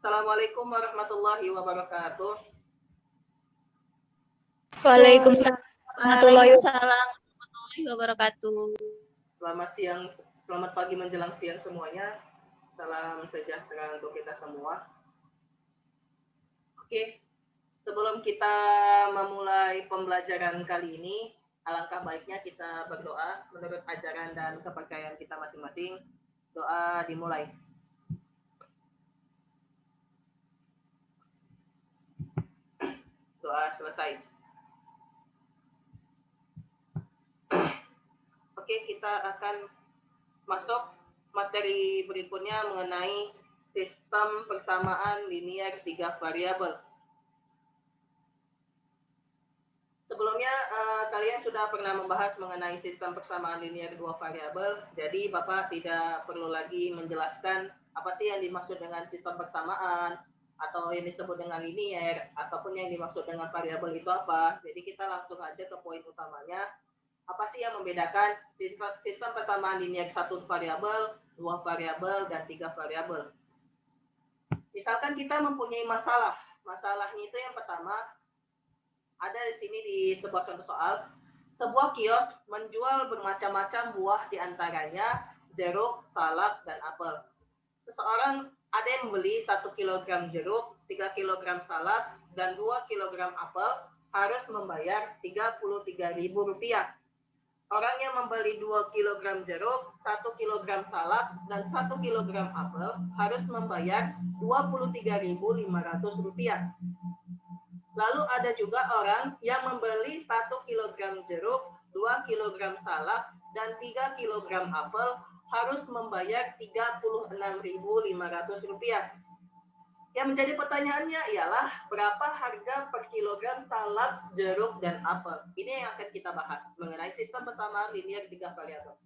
Assalamualaikum warahmatullahi wabarakatuh. Waalaikumsalam warahmatullahi wabarakatuh. Selamat siang, selamat pagi menjelang siang semuanya. Salam sejahtera untuk kita semua. Oke, sebelum kita memulai pembelajaran kali ini, alangkah baiknya kita berdoa menurut ajaran dan kepercayaan kita masing-masing. Doa dimulai. Doa selesai. Oke, kita akan masuk materi berikutnya mengenai sistem persamaan linear 3 variabel. Sebelumnya kalian sudah pernah membahas mengenai sistem persamaan linear 2 variabel, jadi Bapak tidak perlu lagi menjelaskan apa sih yang dimaksud dengan sistem persamaan atau yang disebut dengan linear ataupun yang dimaksud dengan variabel itu apa. Jadi kita langsung aja ke poin utamanya. Apa sih yang membedakan sistem persamaan linear 1 variabel, 2 variabel, dan 3 variabel? Misalkan kita mempunyai masalah. Masalahnya itu yang pertama, ada di sini di sebuah contoh soal. Sebuah kios menjual bermacam-macam buah, diantaranya jeruk, salak, dan apel. Seseorang ada yang membeli 1 kg jeruk, 3 kg salak, dan 2 kg apel harus membayar Rp33.000. Orang yang membeli 2 kg jeruk, 1 kg salak, dan 1 kg apel harus membayar Rp23.500. Lalu ada juga orang yang membeli 1 kg jeruk, 2 kg salak, dan 3 kg apel harus membayar Rp36.500. Yang menjadi pertanyaannya ialah berapa harga per kilogram salak, jeruk, dan apel. Ini yang akan kita bahas mengenai sistem persamaan linear 3 variabel.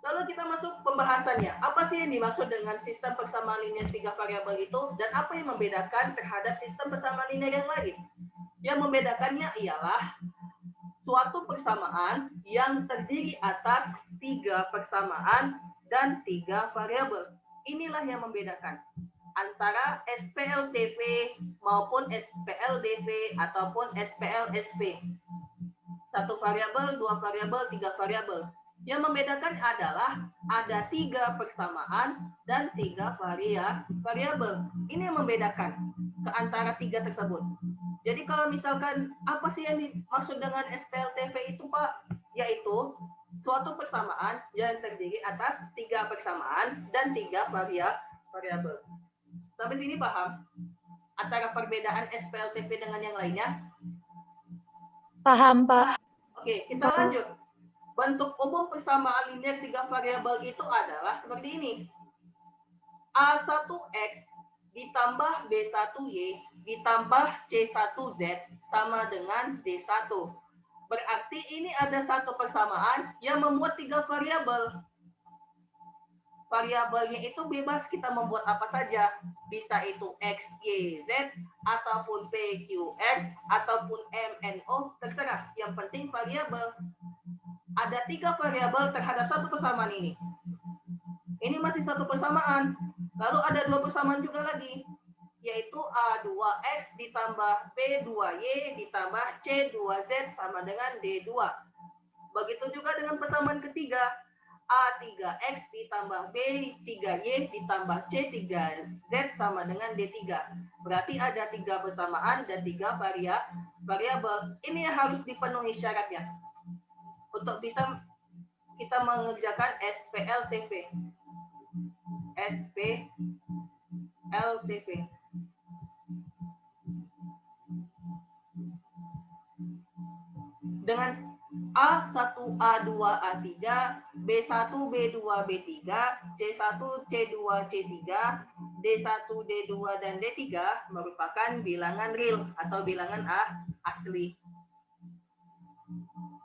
Lalu kita masuk pembahasannya. Apa sih yang dimaksud dengan sistem persamaan linear 3 variabel itu dan apa yang membedakan terhadap sistem persamaan linear yang lain? Yang membedakannya ialah suatu persamaan yang terdiri atas 3 persamaan dan 3 variabel. Inilah yang membedakan antara SPLTP maupun SPLDP ataupun SPLSP. 1 variabel, 2 variabel, 3 variabel. Yang membedakan adalah ada 3 persamaan dan 3 variabel. Ini yang membedakan ke antara 3 tersebut. Jadi kalau misalkan apa sih yang dimaksud dengan SPLTP itu, Pak? Yaitu suatu persamaan yang terdiri atas 3 persamaan dan 3 variabel. Sampai sini paham? Antara perbedaan SPLTP dengan yang lainnya? Paham, Pak. Oke, kita lanjut. Bentuk umum persamaan linear 3 variabel itu adalah seperti ini. A1X ditambah B1Y ditambah C1Z sama dengan D1. Berarti ini ada satu persamaan yang memuat 3 variabel. Variabelnya itu bebas kita membuat apa saja. Bisa itu X, Y, Z, ataupun P, Q, R, ataupun M, N, O, terserah. Yang penting variabel. Ada 3 variabel terhadap satu persamaan ini. Ini masih satu persamaan. Lalu ada 2 persamaan juga lagi. Yaitu A2X ditambah B2Y ditambah C2Z sama dengan D2. Begitu juga dengan persamaan ketiga. A3X ditambah B3Y ditambah C3Z sama dengan D3. Berarti ada 3 persamaan dan 3 variabel. Ini yang harus dipenuhi syaratnya untuk bisa kita mengerjakan SPLTP. SPLTP. Dengan A1, A2, A3, B1, B2, B3, C1, C2, C3, D1, D2, dan D3 merupakan bilangan real atau bilangan asli.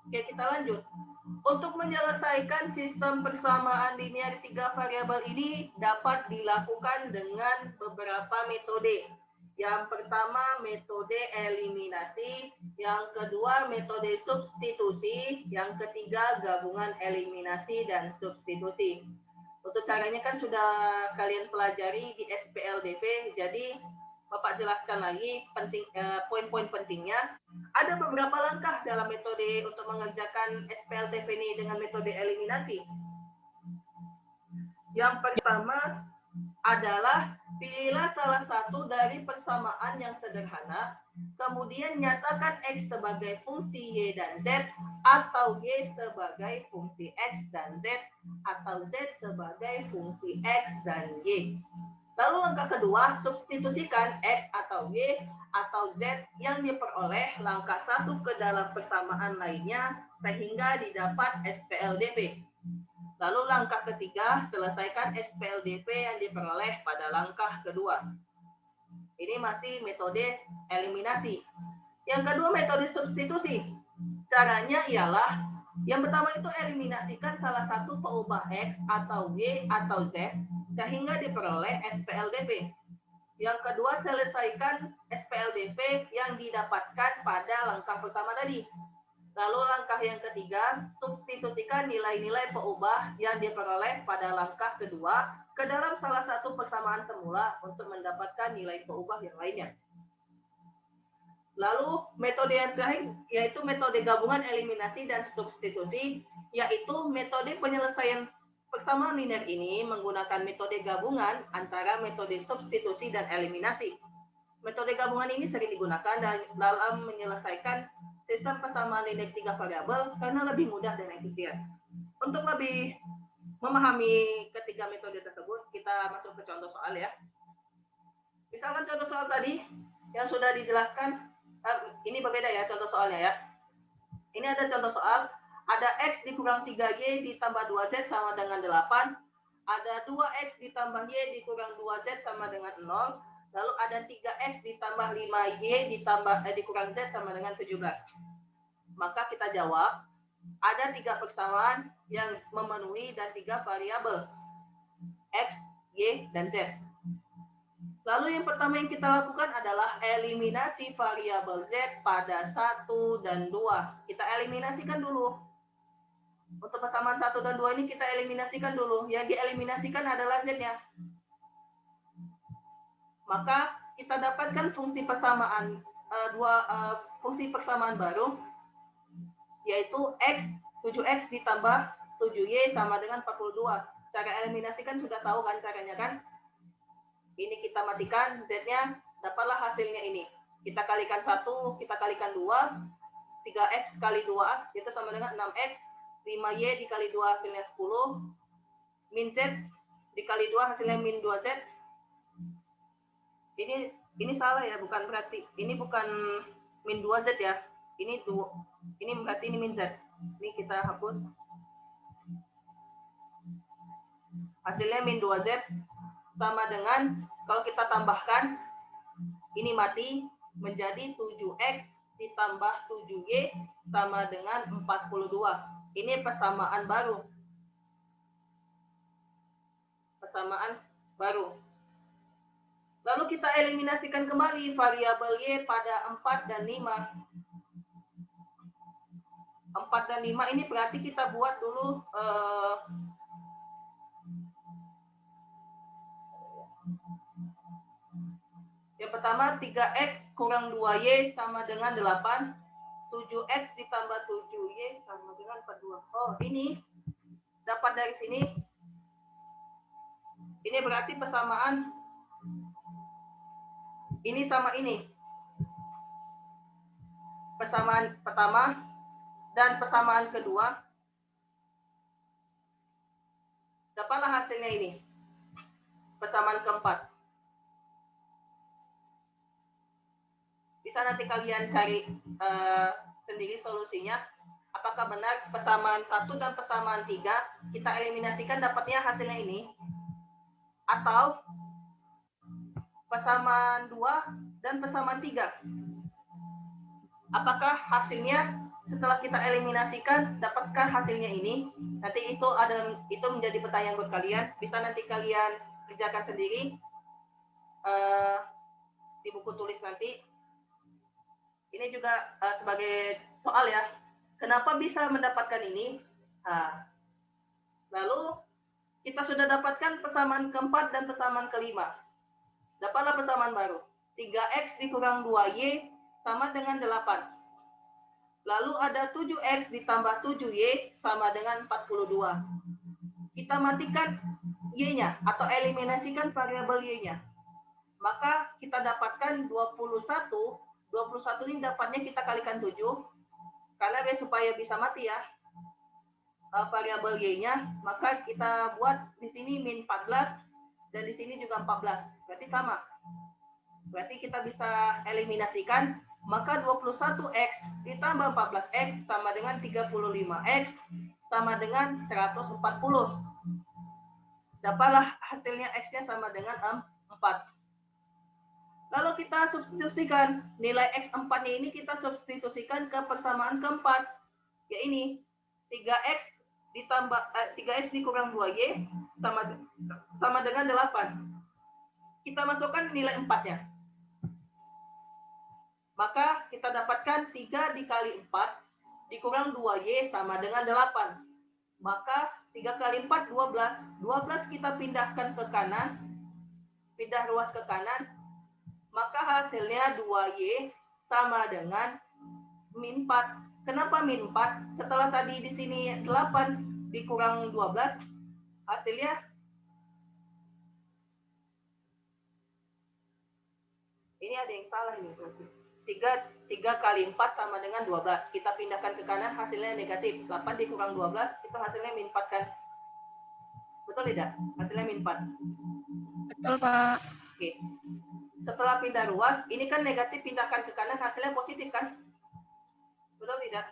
Oke, kita lanjut. Untuk menyelesaikan sistem persamaan linear 3 variabel ini dapat dilakukan dengan beberapa metode. Yang pertama metode eliminasi, yang kedua metode substitusi, yang ketiga gabungan eliminasi dan substitusi. Untuk caranya kan sudah kalian pelajari di SPLDP, jadi Bapak jelaskan lagi poin-poin pentingnya. Ada beberapa langkah dalam metode untuk mengerjakan SPLDP ini dengan metode eliminasi. Yang pertama adalah pilihlah salah satu dari persamaan yang sederhana, kemudian nyatakan X sebagai fungsi Y dan Z, atau Y sebagai fungsi X dan Z, atau Z sebagai fungsi X dan Y. Lalu langkah kedua, substitusikan X atau Y atau Z yang diperoleh langkah 1 ke dalam persamaan lainnya sehingga didapat SPLDP. Lalu langkah ketiga, selesaikan SPLDP yang diperoleh pada langkah kedua. Ini masih metode eliminasi. Yang kedua, metode substitusi. Caranya ialah, yang pertama itu eliminasikan salah satu peubah X atau Y atau Z sehingga diperoleh SPLDP. Yang kedua, selesaikan SPLDP yang didapatkan pada langkah pertama tadi. Lalu langkah yang ketiga, substitusikan nilai-nilai peubah yang diperoleh pada langkah kedua ke dalam salah satu persamaan semula untuk mendapatkan nilai peubah yang lainnya. Lalu metode yang terakhir yaitu metode gabungan eliminasi dan substitusi, yaitu metode penyelesaian persamaan linear ini menggunakan metode gabungan antara metode substitusi dan eliminasi. Metode gabungan ini sering digunakan dalam menyelesaikan sistem persamaan linear 3 variabel karena lebih mudah dan efisien. Untuk lebih memahami ketiga metode tersebut, kita masuk ke contoh soal ya. Misalkan contoh soal tadi yang sudah dijelaskan, ini berbeda ya contoh soalnya ya. Ini ada contoh soal, ada X dikurang 3Y ditambah 2Z sama dengan 8, ada 2X ditambah Y dikurang 2Z sama dengan 0, lalu ada 3X ditambah 5Y dikurang Z sama dengan 17. Maka kita jawab, ada 3 persamaan yang memenuhi dan 3 variabel, X, Y, dan Z. Lalu yang pertama yang kita lakukan adalah eliminasi variabel Z pada 1 dan 2. Kita eliminasikan dulu. Untuk persamaan 1 dan 2 ini kita eliminasikan dulu. Yang dieliminasikan adalah Z-nya. Maka kita dapatkan fungsi persamaan fungsi persamaan baru, yaitu X, 7X ditambah 7Y sama dengan 42. Cara eliminasikan sudah tahu kan caranya kan? Ini kita matikan, Z-nya, dapatlah hasilnya ini. Kita kalikan 1, kita kalikan 2, 3X kali 2, itu sama dengan 6X, 5Y dikali 2 hasilnya 10, min Z dikali 2 hasilnya min 2Z. Ini salah ya, bukan berarti. Ini bukan min 2Z ya. Ini berarti ini min Z. Ini kita hapus. Hasilnya min 2Z sama dengan, kalau kita tambahkan, ini mati, menjadi 7X ditambah 7Y sama dengan 42. Ini persamaan baru. Persamaan baru. Lalu kita eliminasikan kembali variabel Y pada 4 dan 5. 4 dan 5 ini berarti kita buat dulu yang pertama 3X kurang 2Y sama dengan 8, 7X ditambah 7Y sama dengan 42. Oh, ini dapat dari sini. Ini berarti persamaan ini sama ini. Persamaan pertama dan persamaan kedua. Dapatlah hasilnya ini. Persamaan keempat. Bisa nanti kalian cari sendiri solusinya. Apakah benar persamaan 1 dan persamaan 3 kita eliminasikan dapatnya hasilnya ini? Atau persamaan 2 dan persamaan 3. Apakah hasilnya setelah kita eliminasikan dapatkan hasilnya ini? Nanti itu menjadi pertanyaan buat kalian. Bisa nanti kalian kerjakan sendiri di buku tulis nanti. Ini juga sebagai soal ya. Kenapa bisa mendapatkan ini? Lalu Kita sudah dapatkan persamaan keempat dan persamaan kelima. Dapatlah persamaan baru. 3x dikurang 2y sama dengan 8. Lalu ada 7x ditambah 7y sama dengan 42. Kita matikan y-nya atau eliminasikan variabel y-nya. Maka kita dapatkan 21. 21 ini dapatnya kita kalikan 7. Karena supaya bisa mati ya. Variabel y-nya, maka kita buat di sini min 14 dan di sini juga 14. Berarti sama. Berarti kita bisa eliminasikan, maka 21x ditambah 14x sama dengan 35x sama dengan 140. Dapatlah hasilnya x-nya sama dengan 4. Lalu kita substitusikan nilai x4-nya ini kita substitusikan ke persamaan keempat. Ya ini 3x ditambah 3x dikurang 2y sama dengan 8. Kita masukkan nilai 4-nya. Maka kita dapatkan 3 dikali 4 dikurang 2y sama dengan 8. Maka 3 kali 4 12. 12 kita pindahkan ke kanan. Pindah ruas ke kanan. Maka hasilnya 2y sama dengan min 4. Kenapa min 4? Setelah tadi di sini 8 dikurang 12, hasilnya ini ada yang salah ini. 3 kali 4 sama dengan 12. Kita pindahkan ke kanan, hasilnya negatif. 8 dikurang 12, itu hasilnya min 4 kan? Betul tidak? Hasilnya min 4. Betul, Pak. Oke. Setelah pindah ruas, ini kan negatif pindahkan ke kanan, hasilnya positif kan? Betul tidak?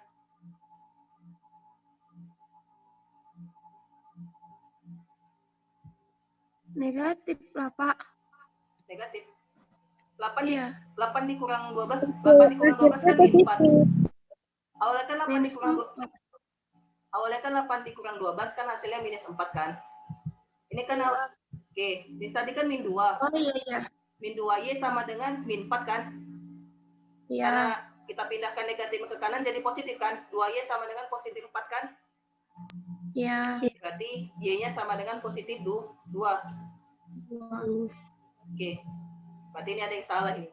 Negatif lah, Pak. Negatif. 8 Iya. 8 dikurang 12, 8 dikurang 12 kan min 4. Awalnya kan 8 dikurang 12. Awalnya kan 8 dikurang 12 kan hasilnya minus 4 kan? Ini kan oke, ini tadi kan min 2. Oh iya. Min 2y sama dengan min 4 kan? Iya. Karena kita pindahkan negatif ke kanan jadi positif kan? 2y sama dengan positif 4 kan? Iya. Berarti y-nya sama dengan positif 2. Oke. Berarti ini ada yang salah ini.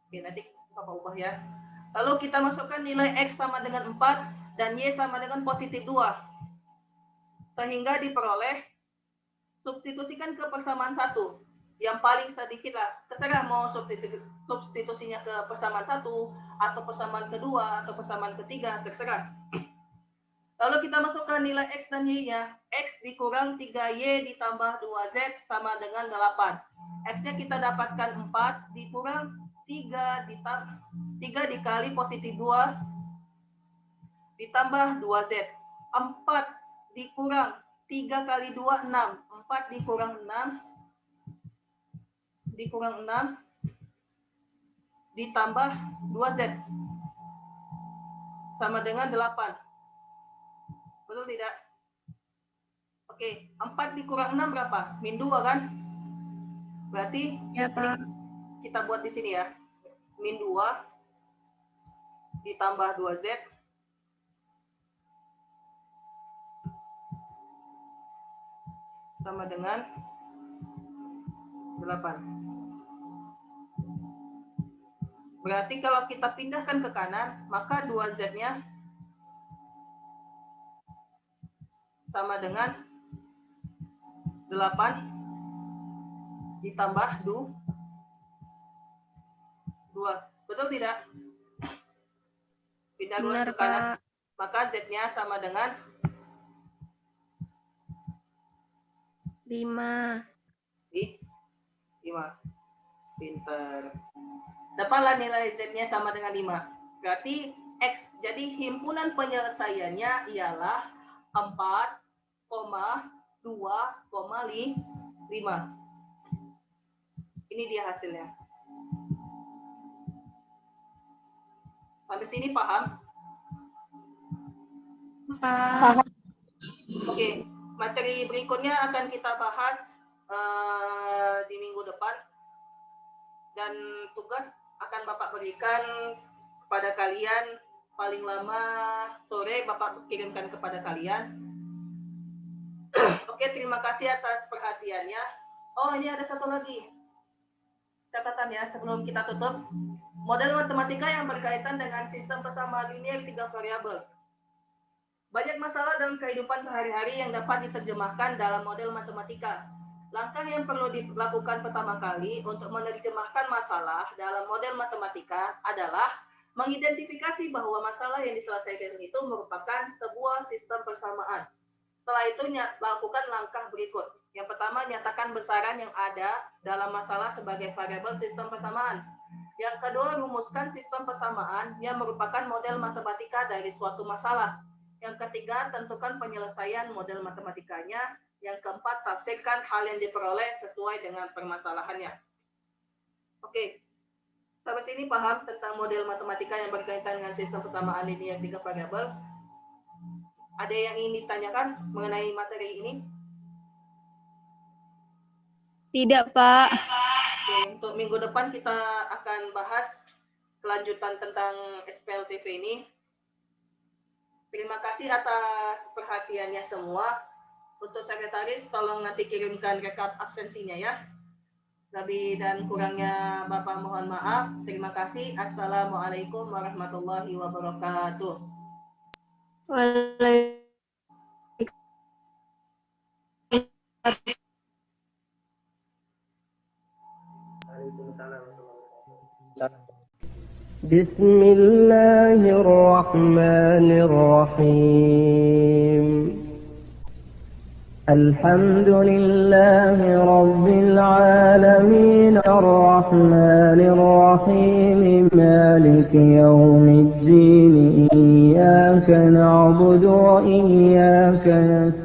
Oke, nanti Bapak ubah ya. Lalu kita masukkan nilai x sama dengan 4 dan y sama dengan positif 2. Sehingga diperoleh, substitusikan ke persamaan 1. Yang paling sedikit lah. Terserah mau substitusinya ke persamaan 1, atau persamaan kedua, atau persamaan ketiga, terserah. Lalu kita masukkan nilai x dan y-nya. X dikurang 3y ditambah 2z sama dengan 8. X-nya kita dapatkan 4 dikurang 3 dikali positif 2 ditambah 2z. 4 dikurang 3 kali 2, 6. 4 dikurang 6 ditambah 2z sama dengan 8. Betul tidak? Oke, 4 dikurang 6 berapa? Min 2 kan? Berarti Ya, Pak. kita buat di sini ya. Min 2 ditambah 2z sama dengan 8. Berarti kalau kita pindahkan ke kanan, maka 2z-nya sama dengan 8 ditambah 2. Betul tidak? Pindah ruas ke kanan, maka z-nya sama dengan 5. 5. Pinter. Dapatlah nilai z-nya sama dengan 5. Berarti x, jadi himpunan penyelesaiannya ialah 4,2,5. Ini dia hasilnya. Sampai sini paham? Paham. Oke, materi berikutnya akan kita bahas di minggu depan. Dan tugas akan Bapak berikan kepada kalian paling lama sore, Bapak kirimkan kepada kalian. Oke, terima kasih atas perhatiannya. Oh, ini ada satu lagi catatan ya sebelum kita tutup. Model matematika yang berkaitan dengan sistem persamaan linear 3 variabel. Banyak masalah dalam kehidupan sehari-hari yang dapat diterjemahkan dalam model matematika. Langkah yang perlu dilakukan pertama kali untuk menerjemahkan masalah dalam model matematika adalah mengidentifikasi bahwa masalah yang diselesaikan itu merupakan sebuah sistem persamaan. Setelah itu lakukan langkah berikut. Yang pertama, nyatakan besaran yang ada dalam masalah sebagai variabel sistem persamaan. Yang kedua, rumuskan sistem persamaan yang merupakan model matematika dari suatu masalah. Yang ketiga, tentukan penyelesaian model matematikanya. Yang keempat, tafsirkan hal yang diperoleh sesuai dengan permasalahannya. Oke, sampai sini paham tentang model matematika yang berkaitan dengan sistem persamaan linear 3 variabel? Ada yang ingin ditanyakan mengenai materi ini? Tidak, Pak. Oke, untuk minggu depan kita akan bahas kelanjutan tentang SPLTV ini. Terima kasih atas perhatiannya semua. Untuk sekretaris, tolong nanti kirimkan rekap absensinya ya. Lebih dan kurangnya Bapak mohon maaf. Terima kasih. Assalamualaikum warahmatullahi wabarakatuh. Bismillahirrahmanirrahim. Alhamdulillahi Rabbil Alamin Ar-Rahmanir Rahim Maliki Yawmiddin Iyyaka na'budu wa iyyaka nasta'in